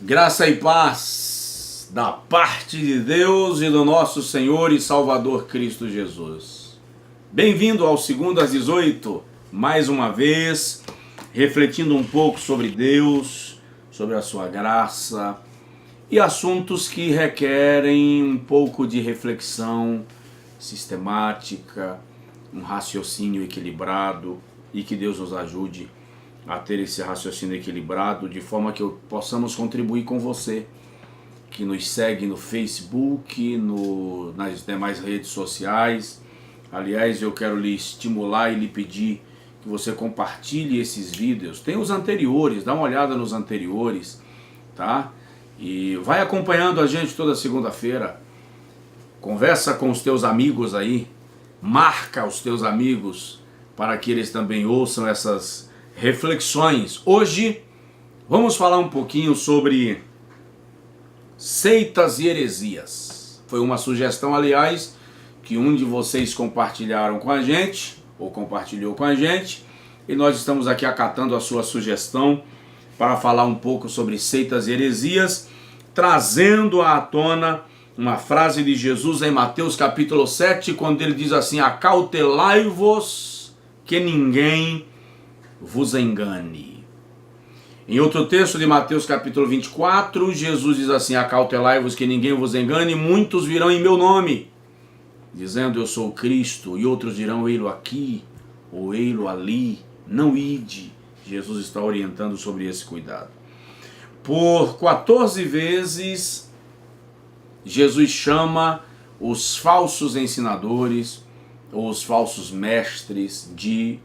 Graça e paz da parte de Deus e do nosso Senhor e Salvador Cristo Jesus. Bem-vindo ao Segundo às 18, mais uma vez, refletindo um pouco sobre Deus, sobre a sua graça e assuntos que requerem um pouco de reflexão sistemática, um raciocínio equilibrado e que Deus nos ajude a ter esse raciocínio equilibrado, de forma que possamos contribuir com você, que nos segue no Facebook, nas demais redes sociais. Aliás, eu quero lhe estimular e lhe pedir que você compartilhe esses vídeos. Tem os anteriores, dá uma olhada nos anteriores, tá? E vai acompanhando a gente toda segunda-feira. Conversa com os teus amigos aí, marca os teus amigos para que eles também ouçam essas reflexões. Hoje vamos falar um pouquinho sobre seitas e heresias. Foi uma sugestão, aliás, que um de vocês compartilharam com a gente, ou compartilhou com a gente, e nós estamos aqui acatando a sua sugestão para falar um pouco sobre seitas e heresias, trazendo à tona uma frase de Jesus em Mateus capítulo 7, quando ele diz assim: acautelai-vos que ninguém vos engane. Em outro texto de Mateus capítulo 24, Jesus diz assim: acautelai-vos que ninguém vos engane, muitos virão em meu nome, dizendo eu sou Cristo, e outros dirão ei-lo aqui, ou ei-lo ali, não ide. Jesus está orientando sobre esse cuidado. Por 14 vezes, Jesus chama os falsos ensinadores, ou os falsos mestres, de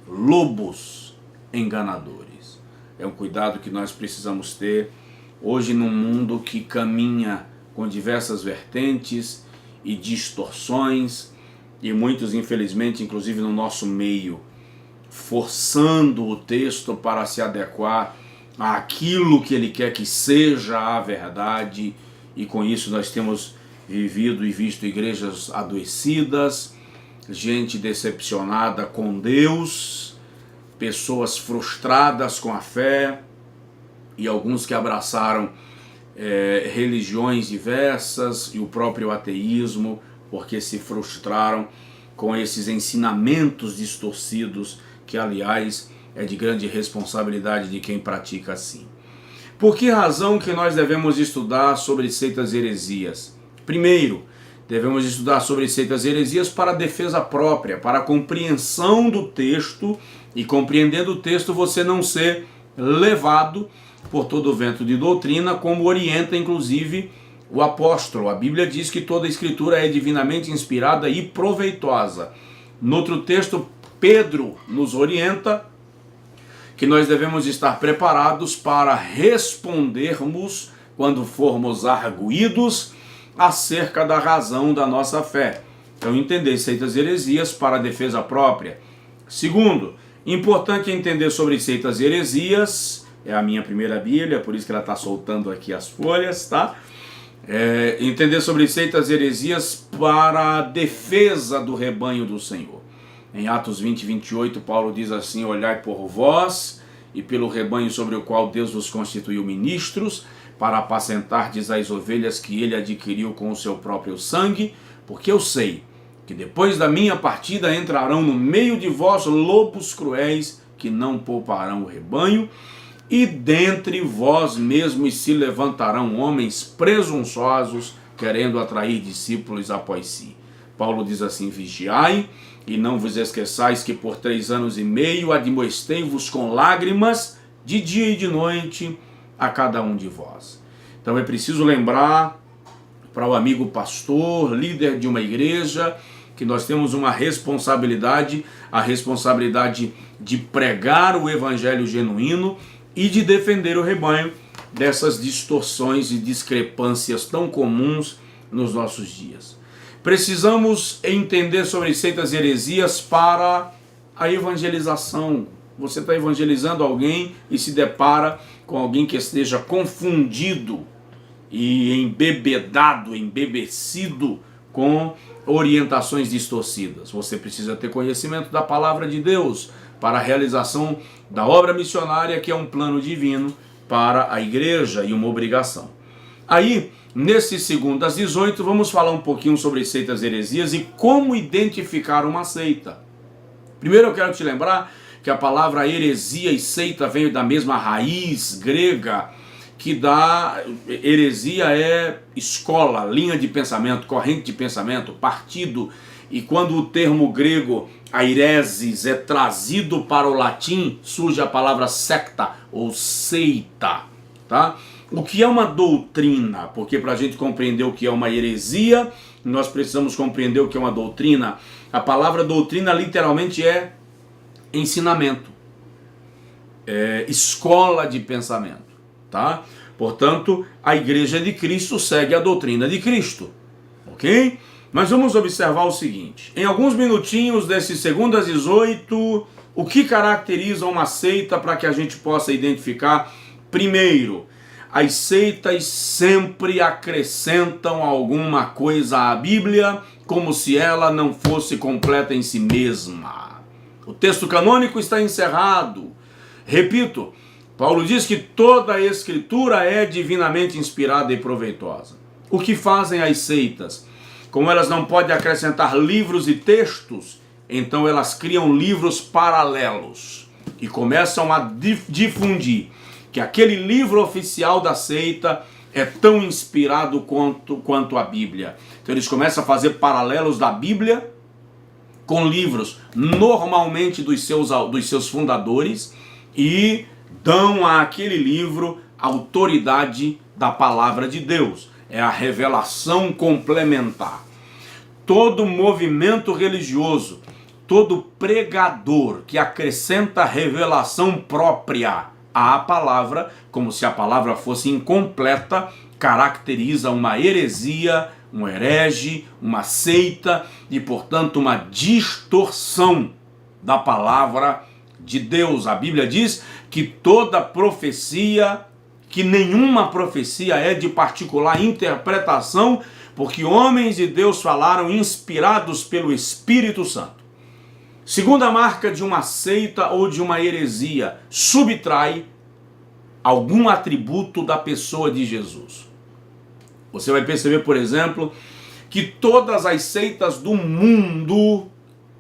lobos enganadores. É um cuidado que nós precisamos ter hoje num mundo que caminha com diversas vertentes e distorções, e muitos, infelizmente, inclusive no nosso meio, forçando o texto para se adequar àquilo que ele quer que seja a verdade, e com isso nós temos vivido e visto igrejas adoecidas, gente decepcionada com Deus, pessoas frustradas com a fé e alguns que abraçaram religiões diversas e o próprio ateísmo, porque se frustraram com esses ensinamentos distorcidos, que aliás é de grande responsabilidade de quem pratica assim. Por que razão que nós devemos estudar sobre seitas e heresias? Primeiro, devemos estudar sobre seitas e heresias para defesa própria, para a compreensão do texto, e compreendendo o texto você não ser levado por todo o vento de doutrina, como orienta inclusive o apóstolo. A Bíblia diz que toda a escritura é divinamente inspirada e proveitosa. No outro texto, Pedro nos orienta que nós devemos estar preparados para respondermos quando formos arguídos acerca da razão da nossa fé. Então, entender seitas e heresias para a defesa própria. Segundo, importante entender sobre seitas e heresias, é a minha primeira Bíblia, por isso que ela está soltando aqui as folhas, tá? Entender sobre seitas e heresias para a defesa do rebanho do Senhor. Em Atos 20, 28, Paulo diz assim: olhai por vós e pelo rebanho sobre o qual Deus vos constituiu ministros, para apacentardes as ovelhas que ele adquiriu com o seu próprio sangue, porque eu sei que depois da minha partida entrarão no meio de vós lobos cruéis, que não pouparão o rebanho, e dentre vós mesmos se levantarão homens presunçosos, querendo atrair discípulos após si. Paulo diz assim: vigiai, e não vos esqueçais que por 3 anos e meio admoestei-vos com lágrimas, de dia e de noite, a cada um de vós. Então é preciso lembrar para o amigo pastor, líder de uma igreja, que nós temos uma responsabilidade, a responsabilidade de pregar o evangelho genuíno e de defender o rebanho dessas distorções e discrepâncias tão comuns nos nossos dias. Precisamos entender sobre seitas e heresias para a evangelização. Você está evangelizando alguém e se depara com alguém que esteja confundido e embebecido com orientações distorcidas. Você precisa ter conhecimento da palavra de Deus para a realização da obra missionária, que é um plano divino para a igreja e uma obrigação. Aí, nesse 2 às 18, vamos falar um pouquinho sobre seitas e heresias e como identificar uma seita. Primeiro eu quero te lembrar que a palavra heresia e seita veio da mesma raiz grega, que dá, heresia é escola, linha de pensamento, corrente de pensamento, partido. E quando o termo grego airesis é trazido para o latim, surge a palavra secta ou seita, tá? O que é uma doutrina? Porque para a gente compreender o que é uma heresia, nós precisamos compreender o que é uma doutrina. A palavra doutrina literalmente é ensinamento, é escola de pensamento, tá? Portanto, a Igreja de Cristo segue a doutrina de Cristo, ok? Mas vamos observar o seguinte, em alguns minutinhos desse 2 às 18, o que caracteriza uma seita para que a gente possa identificar? Primeiro, as seitas sempre acrescentam alguma coisa à Bíblia, como se ela não fosse completa em si mesma. O texto canônico está encerrado. Repito, Paulo diz que toda a Escritura é divinamente inspirada e proveitosa. O que fazem as seitas? Como elas não podem acrescentar livros e textos, então elas criam livros paralelos e começam a difundir que aquele livro oficial da seita é tão inspirado quanto a Bíblia. Então eles começam a fazer paralelos da Bíblia com livros, normalmente dos seus fundadores, e dão àquele livro autoridade da palavra de Deus. É a revelação complementar. Todo movimento religioso, todo pregador que acrescenta revelação própria à palavra, como se a palavra fosse incompleta, caracteriza uma heresia, um herege, uma seita e, portanto, uma distorção da palavra de Deus. A Bíblia diz que toda profecia, que nenhuma profecia é de particular interpretação, porque homens de Deus falaram inspirados pelo Espírito Santo. Segunda marca de uma seita ou de uma heresia, subtrai algum atributo da pessoa de Jesus. Você vai perceber, por exemplo, que todas as seitas do mundo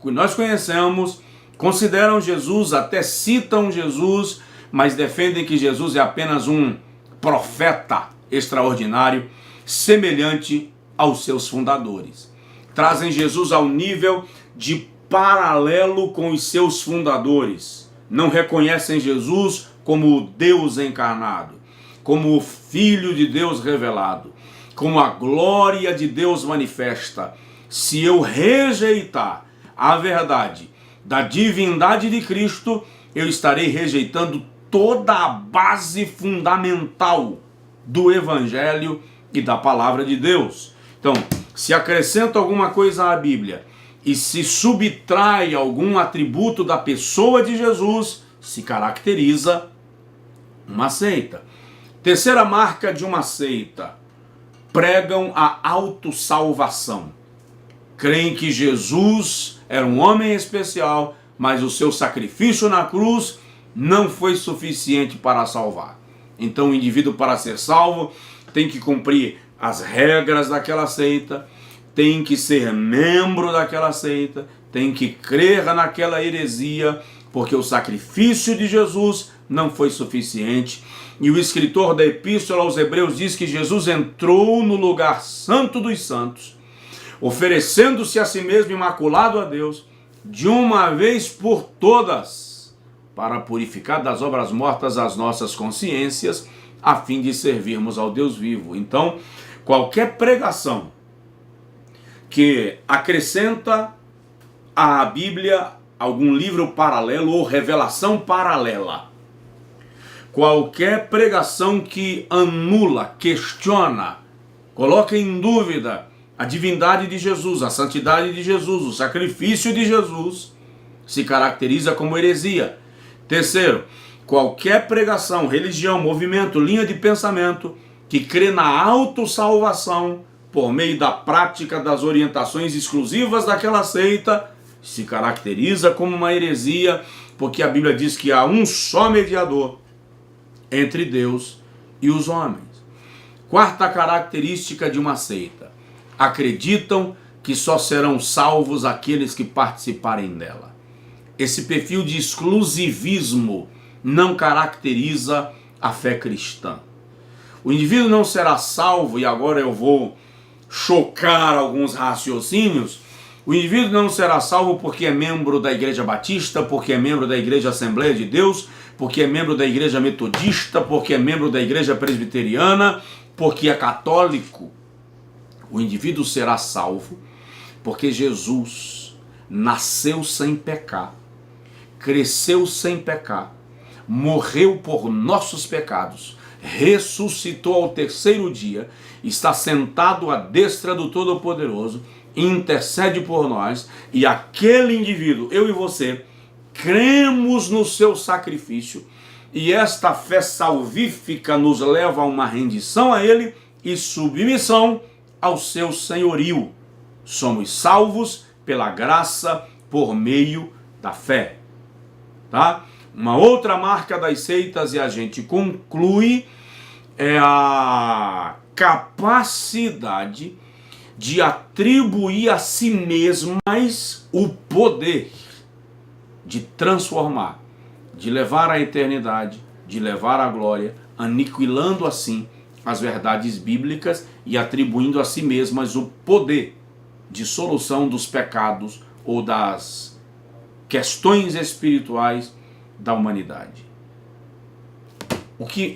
que nós conhecemos consideram Jesus, até citam Jesus, mas defendem que Jesus é apenas um profeta extraordinário, semelhante aos seus fundadores. Trazem Jesus ao nível de paralelo com os seus fundadores. Não reconhecem Jesus como o Deus encarnado, como o Filho de Deus revelado, como a glória de Deus manifesta. Se eu rejeitar a verdade da divindade de Cristo, eu estarei rejeitando toda a base fundamental do Evangelho e da palavra de Deus. Então, se acrescenta alguma coisa à Bíblia e se subtrai algum atributo da pessoa de Jesus, se caracteriza uma seita. Terceira marca de uma seita: pregam a autossalvação. Creem que Jesus era um homem especial, mas o seu sacrifício na cruz não foi suficiente para salvar. Então o indivíduo, para ser salvo, tem que cumprir as regras daquela seita, tem que ser membro daquela seita, tem que crer naquela heresia, porque o sacrifício de Jesus não foi suficiente. E o escritor da Epístola aos Hebreus diz que Jesus entrou no lugar santo dos santos, oferecendo-se a si mesmo imaculado a Deus, de uma vez por todas, para purificar das obras mortas as nossas consciências, a fim de servirmos ao Deus vivo. Então, qualquer pregação que acrescenta à Bíblia algum livro paralelo ou revelação paralela, qualquer pregação que anula, questiona, coloca em dúvida a divindade de Jesus, a santidade de Jesus, o sacrifício de Jesus, se caracteriza como heresia. Terceiro, qualquer pregação, religião, movimento, linha de pensamento que crê na autossalvação por meio da prática das orientações exclusivas daquela seita, se caracteriza como uma heresia, porque a Bíblia diz que há um só mediador entre Deus e os homens. Quarta característica de uma seita: acreditam que só serão salvos aqueles que participarem dela. Esse perfil de exclusivismo não caracteriza a fé cristã. O indivíduo não será salvo, e agora eu vou chocar alguns raciocínios. O indivíduo não será salvo porque é membro da Igreja Batista, porque é membro da Igreja Assembleia de Deus, porque é membro da Igreja Metodista, porque é membro da Igreja Presbiteriana, porque é católico. O indivíduo será salvo porque Jesus nasceu sem pecar, cresceu sem pecar, morreu por nossos pecados, ressuscitou ao terceiro dia, está sentado à destra do Todo-Poderoso, intercede por nós, e aquele indivíduo, eu e você, cremos no seu sacrifício, e esta fé salvífica nos leva a uma rendição a Ele e submissão ao seu senhorio. Somos salvos pela graça por meio da fé. Tá? Uma outra marca das seitas, e a gente conclui, é a capacidade de atribuir a si mesmas o poder de transformar, de levar à eternidade, de levar à glória, aniquilando assim as verdades bíblicas e atribuindo a si mesmas o poder de solução dos pecados ou das questões espirituais da humanidade.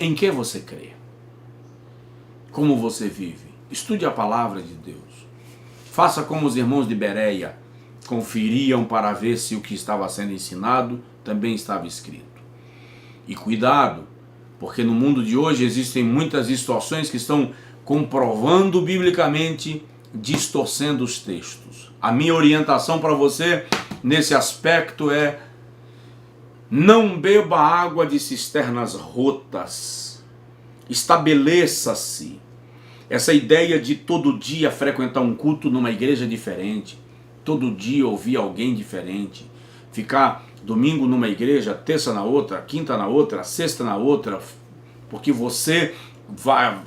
Em que você crê? Como você vive? Estude a palavra de Deus. Faça como os irmãos de Bereia conferiam para ver se o que estava sendo ensinado também estava escrito. E cuidado, porque no mundo de hoje existem muitas distorções que estão comprovando biblicamente, distorcendo os textos. A minha orientação para você nesse aspecto é: não beba água de cisternas rotas. Estabeleça-se. Essa ideia de todo dia frequentar um culto numa igreja diferente, todo dia ouvir alguém diferente, ficar domingo numa igreja, terça na outra, quinta na outra, sexta na outra, porque você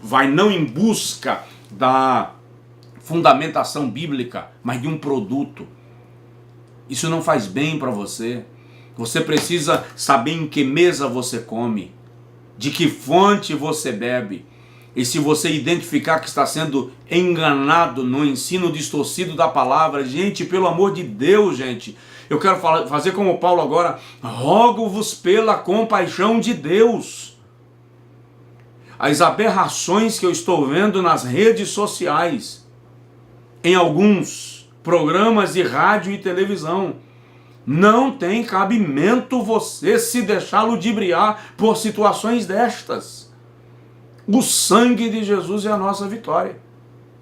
vai não em busca da fundamentação bíblica, mas de um produto. Isso não faz bem para você. Você precisa saber em que mesa você come, de que fonte você bebe. E se você identificar que está sendo enganado no ensino distorcido da palavra, gente, pelo amor de Deus, gente, eu quero fazer como Paulo agora: rogo-vos pela compaixão de Deus. As aberrações que eu estou vendo nas redes sociais, em alguns programas de rádio e televisão, não tem cabimento você se deixar ludibriar por situações destas. O sangue de Jesus é a nossa vitória.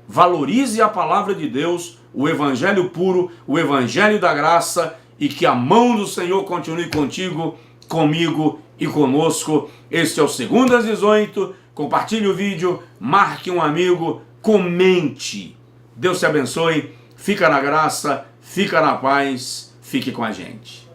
Valorize a palavra de Deus, o evangelho puro, o evangelho da graça, e que a mão do Senhor continue contigo, comigo e conosco. Este é o Segundo às 18. Compartilhe o vídeo, marque um amigo, comente. Deus te abençoe, fica na graça, fica na paz, fique com a gente.